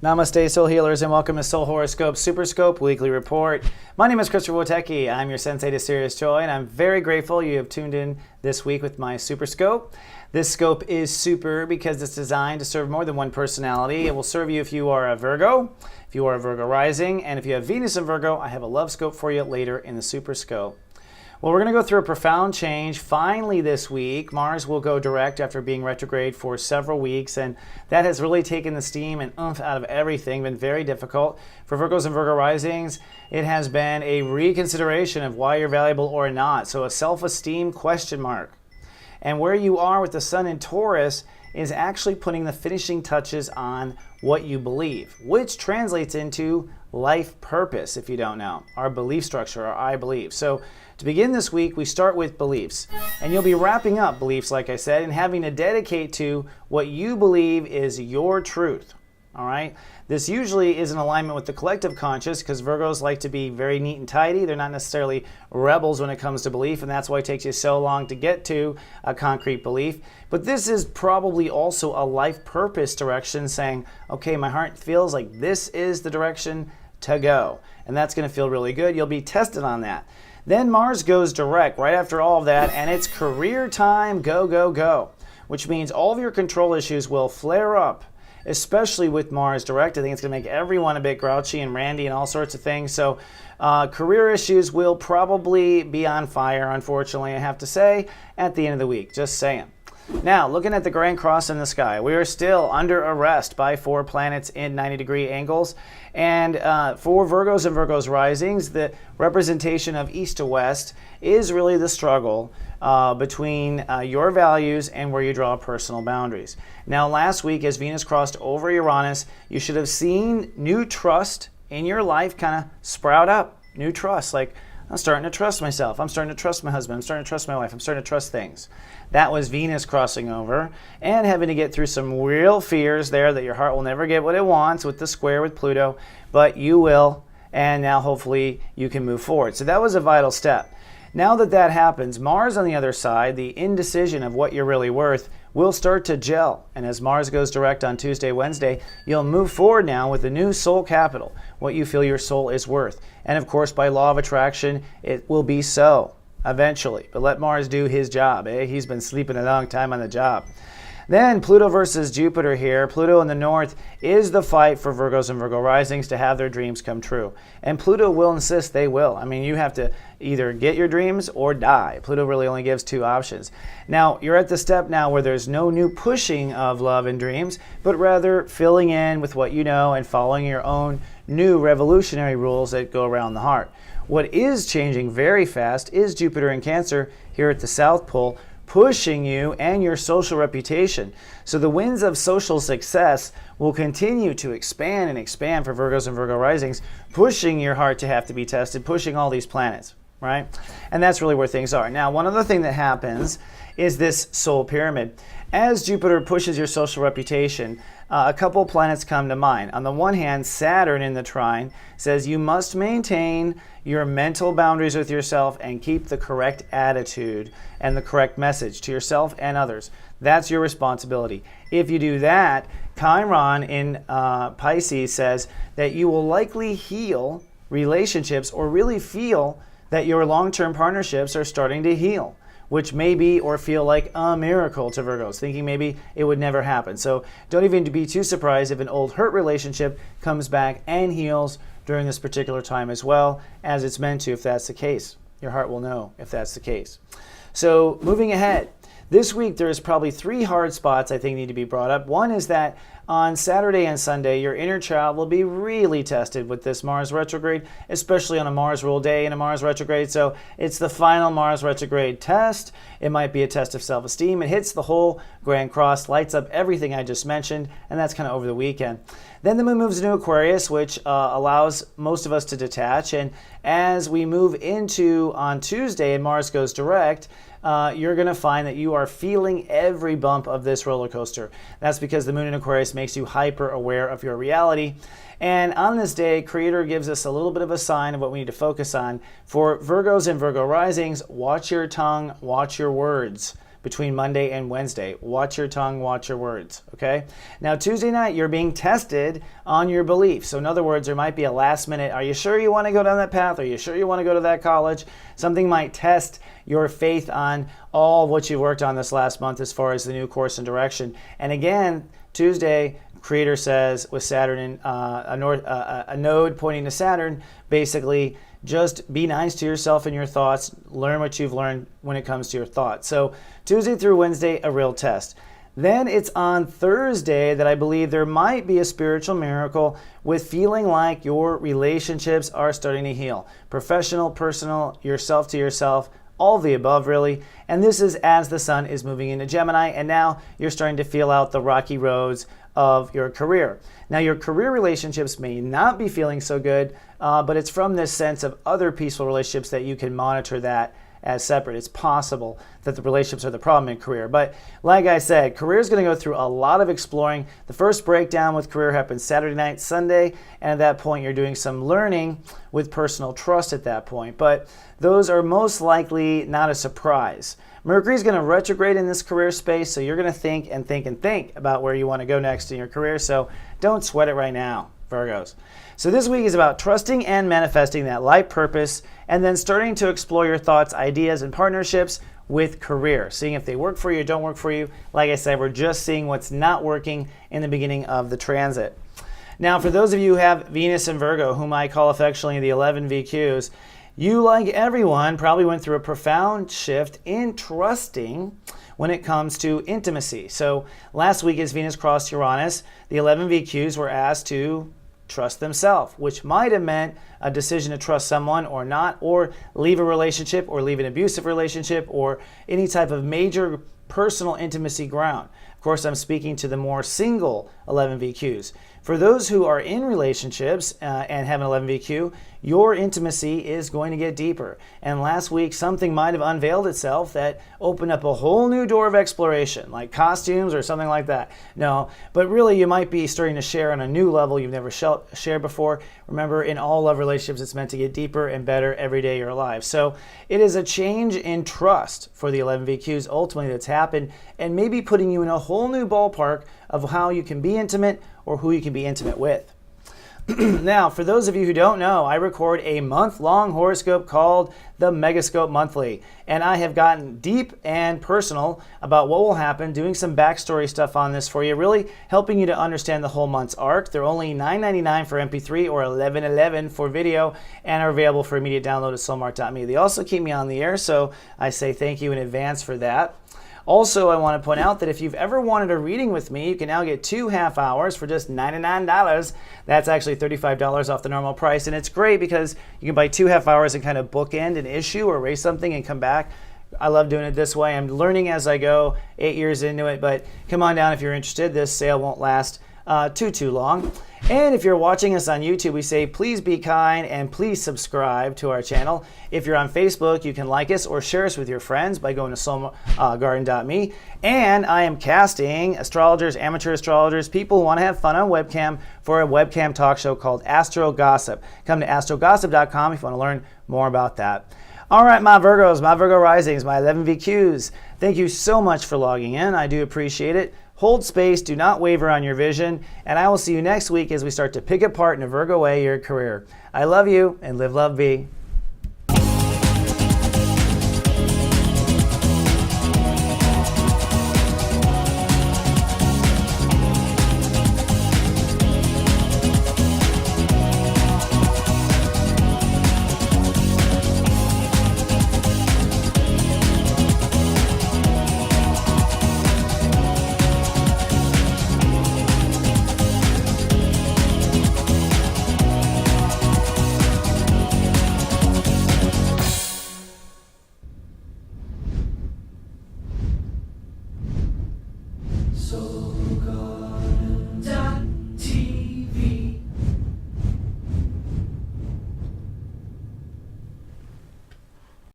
Namaste, Soul Healers, and welcome to Soul Horoscope SuperScope Weekly Report. My name is Christopher Witecki. I'm your Sensei to Sirius Joy, and I'm very grateful you have tuned in this week with my SuperScope. This scope is super because it's designed to serve more than one personality. It will serve you if you are a Virgo, if you are a Virgo Rising, and if you have Venus in Virgo, I have a love scope for you later in the SuperScope. Well, we're going to go through a profound change. Finally this week, Mars will go direct after being retrograde for several weeks, and that has really taken the steam and oomph out of everything, been very difficult. For Virgos and Virgo Risings, it has been a reconsideration of why you're valuable or not, so a self-esteem question mark. And where you are with the Sun in Taurus is actually putting the finishing touches on what you believe, which translates into life purpose, if you don't know, our belief structure, our I believe. So to begin this week, we start with beliefs. And you'll be wrapping up beliefs, like I said, and having to dedicate to what you believe is your truth. All right? This usually is in alignment with the collective conscious because Virgos like to be very neat and tidy. They're not necessarily rebels when it comes to belief, and that's why it takes you so long to get to a concrete belief. But this is probably also a life purpose direction saying, okay, my heart feels like this is the direction to go. And that's going to feel really good. You'll be tested on that. Then Mars goes direct right after all of that, and it's career time, go, go, go, which means all of your control issues will flare up, especially with Mars direct. I think it's going to make everyone a bit grouchy and randy and all sorts of things. So career issues will probably be on fire, unfortunately, I have to say, at the end of the week. Just saying. Now, looking at the Grand Cross in the sky, we are still under arrest by 4 planets in 90-degree angles. And for Virgos and Virgos Risings, the representation of east to west is really the struggle between your values and where you draw personal boundaries. Now, last week, as Venus crossed over Uranus, you should have seen new trust in your life kind of sprout up. New trust, like, I'm starting to trust myself. I'm starting to trust my husband. I'm starting to trust my wife. I'm starting to trust things. That was Venus crossing over and having to get through some real fears there that your heart will never get what it wants with the square with Pluto, but you will, and now hopefully you can move forward. So that was a vital step. Now that that happens, Mars on the other side, the indecision of what you're really worth, will start to gel. And as Mars goes direct on Tuesday, Wednesday, you'll move forward now with the new soul capital, what you feel your soul is worth. And of course, by law of attraction, it will be so eventually. But let Mars do his job. He's been sleeping a long time on the job. Then Pluto versus Jupiter here. Pluto in the north is the fight for Virgos and Virgo Risings to have their dreams come true. And Pluto will insist they will. I mean, you have to either get your dreams or die. Pluto really only gives 2 options. Now, you're at the step now where there's no new pushing of love and dreams, but rather filling in with what you know and following your own new revolutionary rules that go around the heart. What is changing very fast is Jupiter in Cancer here at the South Pole, pushing you and your social reputation. So the winds of social success will continue to expand and expand for Virgos and Virgo Risings, pushing your heart to have to be tested, pushing all these planets, right? And that's really where things are. Now, one other thing that happens is this soul pyramid. As Jupiter pushes your social reputation, a couple planets come to mind. On the one hand, Saturn in the trine says you must maintain your mental boundaries with yourself and keep the correct attitude and the correct message to yourself and others. That's your responsibility. If you do that, Chiron in Pisces says that you will likely heal relationships or really feel that your long-term partnerships are starting to heal, which may be or feel like a miracle to Virgos, thinking maybe it would never happen. So don't even be too surprised if an old hurt relationship comes back and heals during this particular time as well, as it's meant to if that's the case. Your heart will know if that's the case. So moving ahead, this week there's probably 3 hard spots I think need to be brought up. One is that on Saturday and Sunday, your inner child will be really tested with this Mars retrograde, especially on a Mars rule day and a Mars retrograde. So it's the final Mars retrograde test. It might be a test of self-esteem. It hits the whole Grand Cross, lights up everything I just mentioned, and that's kind of over the weekend. Then the moon moves into Aquarius, which allows most of us to detach. And as we move into on Tuesday and Mars goes direct, you're going to find that you are feeling every bump of this roller coaster. That's because the moon in Aquarius makes you hyper aware of your reality. And on this day, Creator gives us a little bit of a sign of what we need to focus on. For Virgos and Virgo Risings, watch your tongue, watch your words. between Monday and Wednesday. Watch your tongue, watch your words, okay? Now, Tuesday night, you're being tested on your beliefs. So in other words, there might be a last minute, are you sure you want to go down that path? Are you sure you want to go to that college? Something might test your faith on all of what you worked on this last month as far as the new course and direction. And again, Tuesday, Creator says with Saturn in a node pointing to Saturn, basically just be nice to yourself and your thoughts. Learn what you've learned when it comes to your thoughts. So Tuesday through Wednesday, a real test. Then it's on Thursday that I believe there might be a spiritual miracle with feeling like your relationships are starting to heal. Professional, personal, yourself to yourself, all of the above really. And this is as the sun is moving into Gemini, and now you're starting to feel out the rocky roads of your career. Now your career relationships may not be feeling so good, but it's from this sense of other peaceful relationships that you can monitor that as separate. It's possible that the relationships are the problem in career. But like I said, career is going to go through a lot of exploring. The first breakdown with career happens Saturday night, Sunday, and at that point you're doing some learning with personal trust at that point. But those are most likely not a surprise. Mercury is going to retrograde in this career space, so you're going to think and think and think about where you want to go next in your career. So don't sweat it right now, Virgos. So this week is about trusting and manifesting that life purpose, and then starting to explore your thoughts, ideas, and partnerships with career, seeing if they work for you or don't work for you. Like I said, we're just seeing what's not working in the beginning of the transit. Now, for those of you who have Venus and Virgo, whom I call affectionately the 11 VQs, you, like everyone, probably went through a profound shift in trusting when it comes to intimacy. So last week as Venus crossed Uranus, the 11 VQs were asked to trust themselves, which might have meant a decision to trust someone or not, or leave a relationship or leave an abusive relationship or any type of major personal intimacy ground. Of course, I'm speaking to the more single 11 VQs. For those who are in relationships and have an 11 VQ, your intimacy is going to get deeper. And last week, something might have unveiled itself that opened up a whole new door of exploration, like costumes or something like that. No, but really you might be starting to share on a new level you've never shared before. Remember, in all love relationships, it's meant to get deeper and better every day you're alive. So it is a change in trust for the 11 VQs ultimately that's happened, and maybe putting you in a whole new ballpark of how you can be intimate or who you can be intimate with. Now, for those of you who don't know, I record a month-long horoscope called the Megascope Monthly, and I have gotten deep and personal about what will happen, doing some backstory stuff on this for you, really helping you to understand the whole month's arc. They're only $9.99 for MP3 or $11.11 for video, and are available for immediate download at soulmart.me. They also keep me on the air, so I say thank you in advance for that. Also, I want to point out that if you've ever wanted a reading with me, you can now get 2 half hours for just $99. That's actually $35 off the normal price, and it's great because you can buy 2 half hours and kind of bookend an issue or raise something and come back. I love doing it this way. I'm learning as I go, 8 years into it, but come on down if you're interested. This sale won't last too long. And if you're watching us on YouTube, we say please be kind and please subscribe to our channel. If you're on Facebook, you can like us or share us with your friends by going to soulgarden.me. And I am casting astrologers, amateur astrologers, people who want to have fun on webcam for a webcam talk show called Astro Gossip. Come to astrogossip.com if you want to learn more about that. All right, my Virgos, my Virgo Risings, my 11 VQs, thank you so much for logging in. I do appreciate it. Hold space, do not waver on your vision, and I will see you next week as we start to pick apart in a Virgo way your career. I love you, and live, love, be.